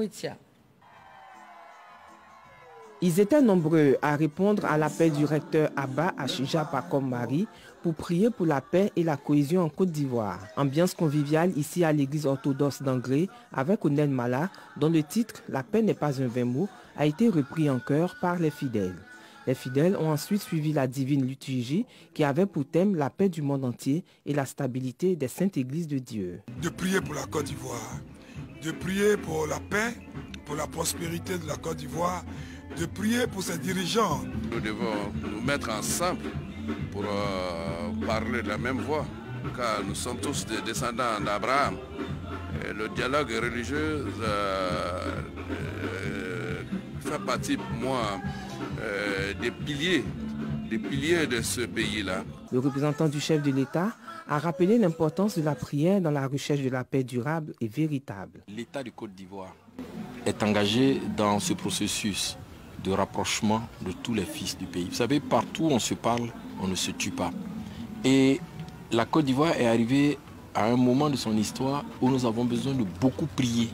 chrétiens. Ils étaient nombreux à répondre à l'appel du recteur Abba Achija Pakom Marie pour prier pour la paix et la cohésion en Côte d'Ivoire. Ambiance conviviale ici à l'église orthodoxe d'Angré avec Onen Mala, dont le titre « La paix n'est pas un vain mot » a été repris en chœur par les fidèles. Les fidèles ont ensuite suivi la divine liturgie qui avait pour thème la paix du monde entier et la stabilité des saintes églises de Dieu. De prier pour la Côte d'Ivoire, de prier pour la paix, pour la prospérité de la Côte d'Ivoire, de prier pour ses dirigeants. Nous devons nous mettre ensemble pour parler de la même voix, car nous sommes tous des descendants d'Abraham. Le dialogue religieux fait partie pour moi des piliers de ce pays-là. Le représentant du chef de l'État a rappelé l'importance de la prière dans la recherche de la paix durable et véritable. L'État du Côte d'Ivoire est engagé dans ce processus de rapprochement de tous les fils du pays. Vous savez, partout où on se parle, on ne se tue pas. Et la Côte d'Ivoire est arrivée à un moment de son histoire où nous avons besoin de beaucoup prier.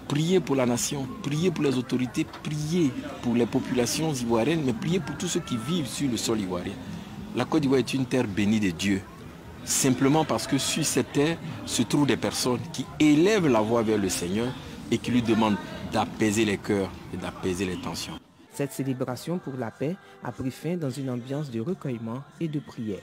Prier pour la nation, prier pour les autorités, prier pour les populations ivoiriennes, mais prier pour tous ceux qui vivent sur le sol ivoirien. La Côte d'Ivoire est une terre bénie de Dieu, simplement parce que sur cette terre se trouvent des personnes qui élèvent la voix vers le Seigneur et qui lui demandent d'apaiser les cœurs et d'apaiser les tensions. Cette célébration pour la paix a pris fin dans une ambiance de recueillement et de prière.